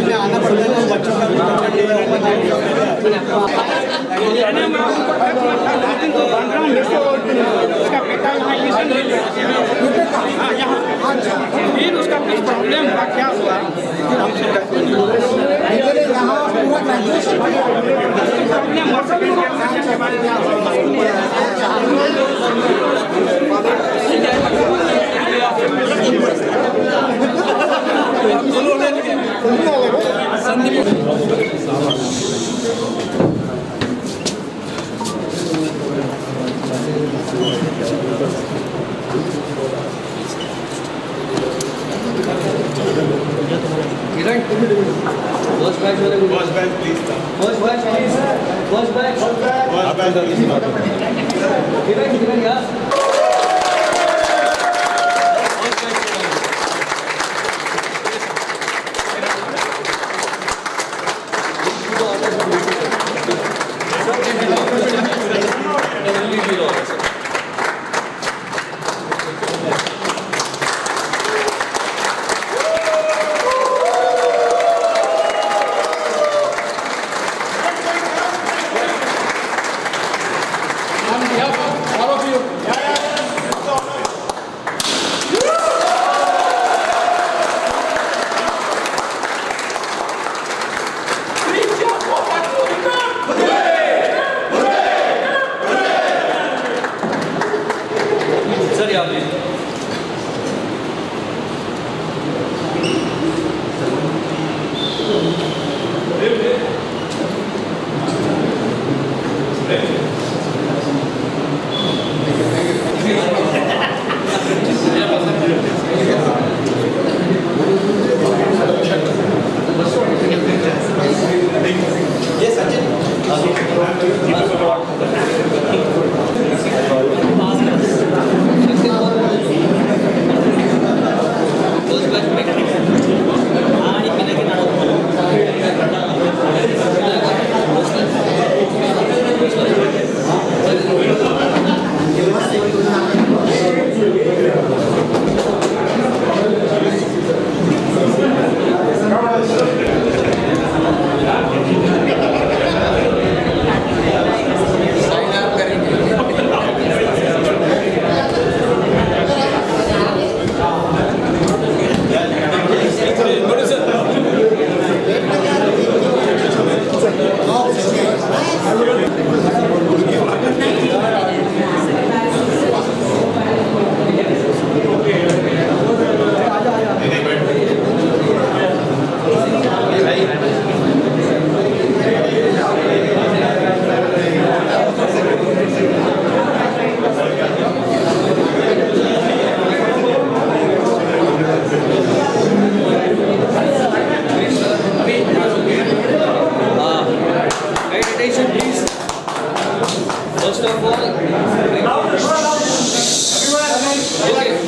में आना पड़ता है बच्चों का फिर उसका कुछ प्रॉब्लम हुआ, क्या हुआ First batch please. First batch please. First batch. Kiran, yeah.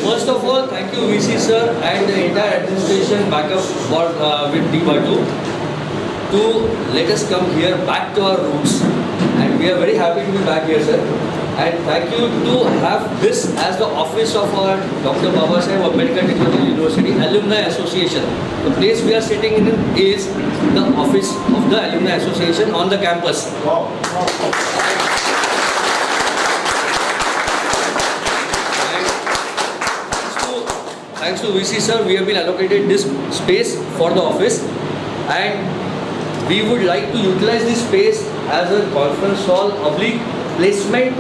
First of all, thank you VC sir and the entire administration backup for with D2 to let us come here back to our roots, and we are very happy to be back here, sir. And thank you to have this as the office of our Dr. Babasaheb Ambedkar Technological University Alumni Association. The place we are sitting in is the office of the Alumni Association on the campus. Wow. Thanks to VC sir, we have been allocated this space for the office, and we would like to utilize this space as a conference hall oblique placement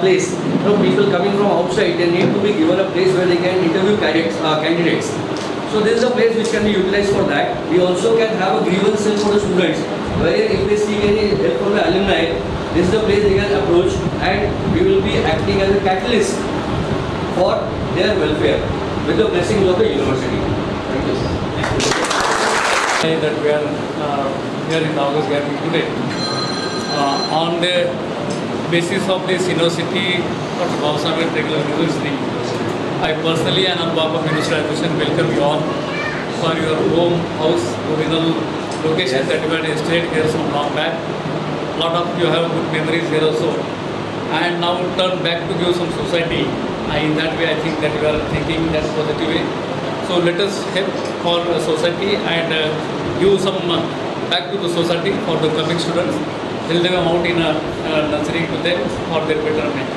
place. You know, people coming from outside, they need to be given a place where they can interview candidates. So this is a place which can be utilized for that. We also can have a grievance cell for the students, where if they seek any help from the alumni, this is the place they can approach, and we will be acting as a catalyst for their welfare with the blessings of the university. Thank you. That we are here in the August gathering today on the basis of this university, Dr. Babasaheb Ambedkar University. I personally and on behalf of Ministry of Education welcome you all for your home house original location that you had stayed here some long back. A lot of you have good memories here also, and now turn back to give some society. In that way, I think that we are thinking that positive way. So let us help for society and give some back to the society for the coming students. Help them out in nurturing to them for their betterment.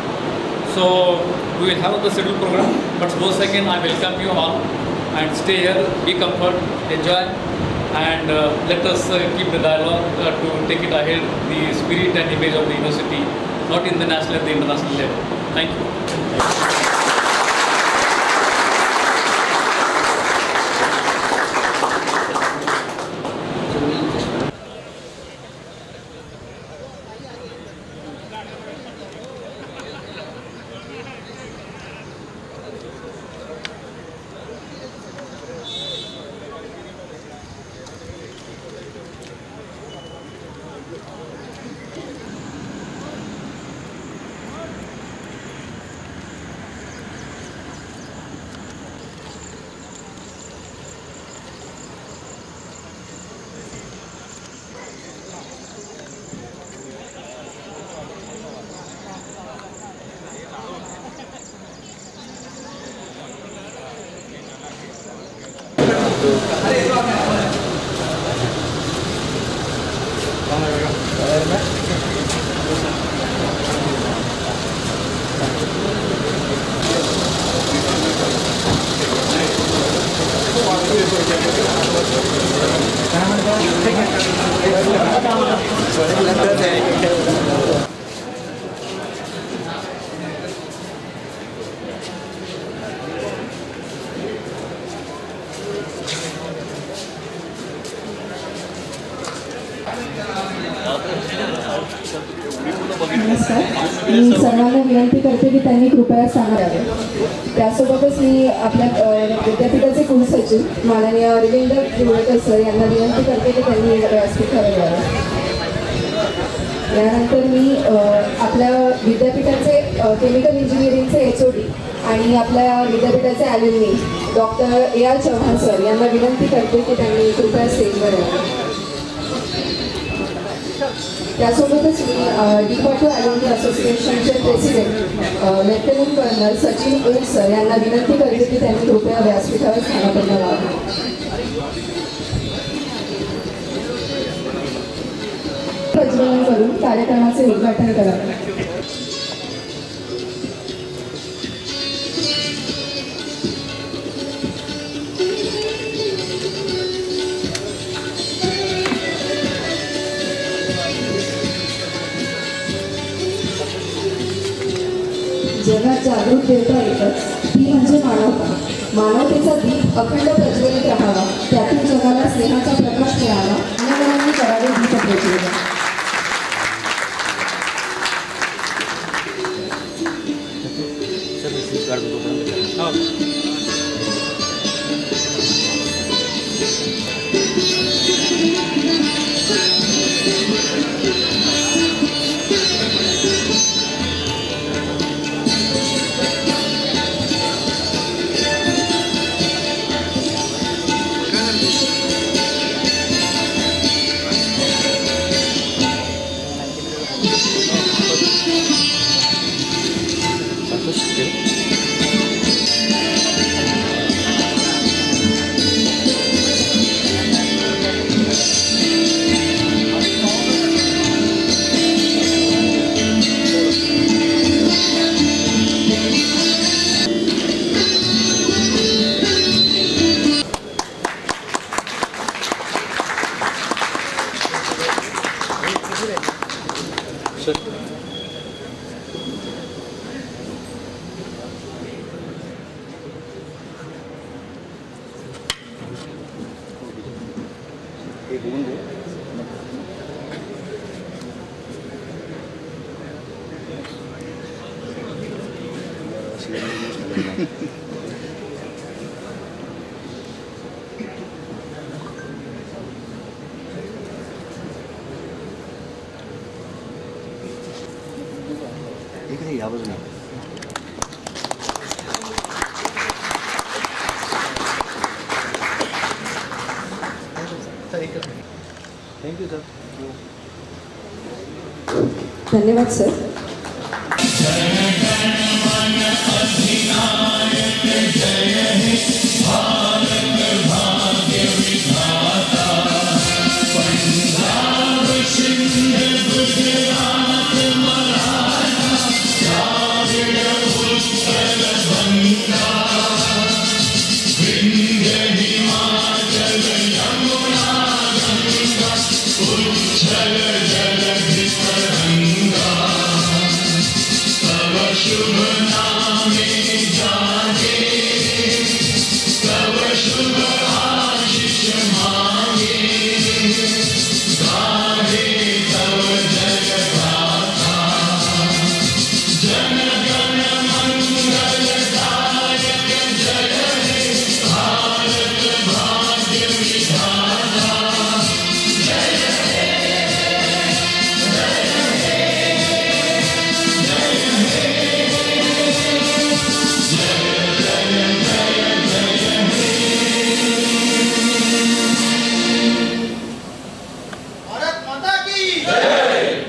So we will have the scheduled program, but once again I welcome you all and stay here, be comfort, enjoy, and let us keep the dialogue to take it ahead, the spirit and image of the university, not in the national, the international level. Thank you. नमस्कार, मी सर्वांना विनंती करते की त्यांनी कृपया सांगावे. त्यासोबतच मी आपल्या विद्यापीठाचे कुलसचिव माननीय रवींद्र दिवळकर सर यांना विनंती करते की त्यांनी व्यासपीठावर यावे. यानंतर मी आपल्या विद्यापीठाचे केमिकल इंजिनिअरिंगचे HOD आणि आपल्या विद्यापीठाचे ॲल्युमनी डॉक्टर AR चव्हाण सर यांना विनंती करते की त्यांनी कृपया स्टेजवर यावे. त्यासोबतच मी डिपार्टमेंट ॲल्युमनी असोसिएशनचे president lieutenant colonel Sachin Oak sir यांना विनंती करते की त्यांनी कृपया व्यासपीठावर स्थानापन्न व्हावे. प्रज्वलन करून कार्यक्रमाचे उद्घाटन करावे. जगात जागृत देवता एकच, ती म्हणजे मानवता. मानवतेचा दीप अखंड प्रज्वलित राहावा, त्यातून जगाला स्नेहाचा प्रकाश मिळावा. अनेकांनी करावे दीप प्रज्वलन. धन्यवाद सर. भारत माता की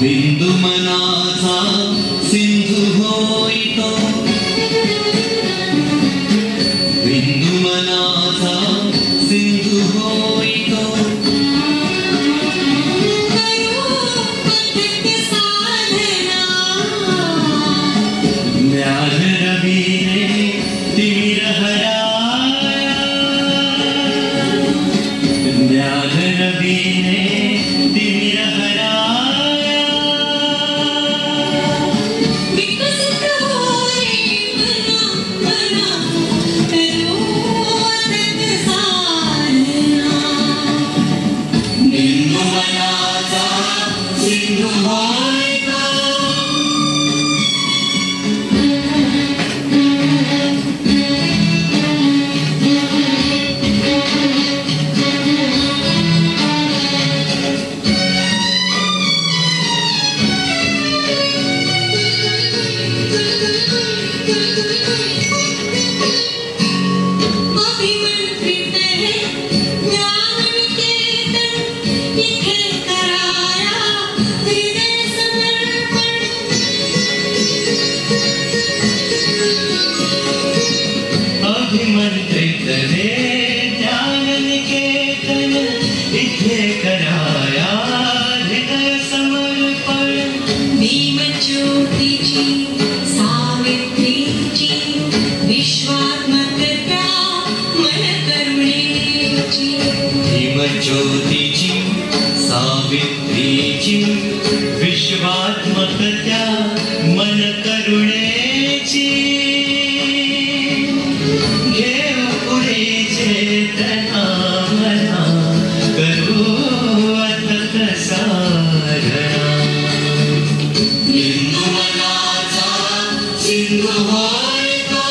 बिंदु मनाचा सिंधू होईतो बिंदु मनाचा सिंधू होईतो ज्ञान रवीने तिमिर हराया ज्ञान रवीने तिमिर हराया बिंदु मनाचा सिंधू होईतो अभिमंत्रित रे ज्ञान निकेतन इथे कराया हृदय समर्पण भीमज्योतीची सावित्रीची विश्वात्मकता मन करुणेची भीमज्योतीची सावित्रीची विश्वात्मकता मन करुणेची घेऊ पुढे चेतना मना करू अथक साधना बिंदु मनाचा सिंधू होईतो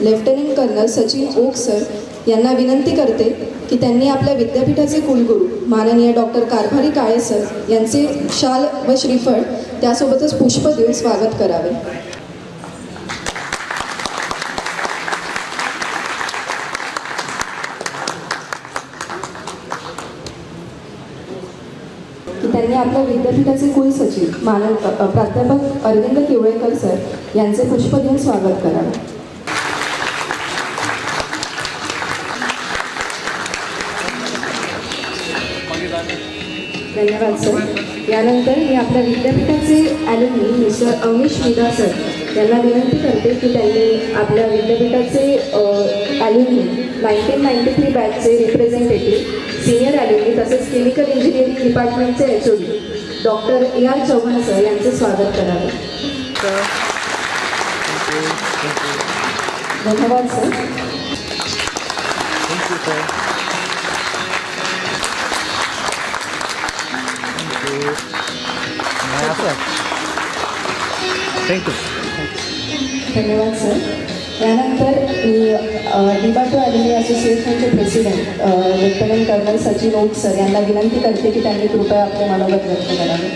lieutenant colonel Sachin Oak sir यांना विनंती करते की त्यांनी आपल्या विद्यापीठाचे कुलगुरू माननीय डॉक्टर कारभारी काळे सर यांचे शाल व श्रीफळ त्यासोबतच पुष्प देऊन स्वागत करावे. की त्यांनी आपल्या विद्यापीठाचे कुलसचिव प्राध्यापक अरविंद किवळेकर सर यांचे पुष्प देऊन स्वागत करावे. धन्यवाद सर. यानंतर मी आपल्या विद्यापीठाचे ॲल्युमनी मिस्टर अवनीश विदा सर यांना विनंती करते की त्यांनी आपल्या विद्यापीठाचे ॲल्युमनी 1993 बॅचचे रिप्रेझेंटेटिव्ह सिनियर ॲल्युमनी तसेच केमिकल इंजिनिअरिंग डिपार्टमेंटचे HOD doctor AR Chavan sir यांचे स्वागत करावे. धन्यवाद सर. धन्यवाद सर. यानंतर मी डिबाटो ॲल्युमनी असोसिएशनचे president lieutenant colonel Sachin Oak sir यांना विनंती करते की त्यांनी कृपया आपले मनोगत व्यक्त करावे.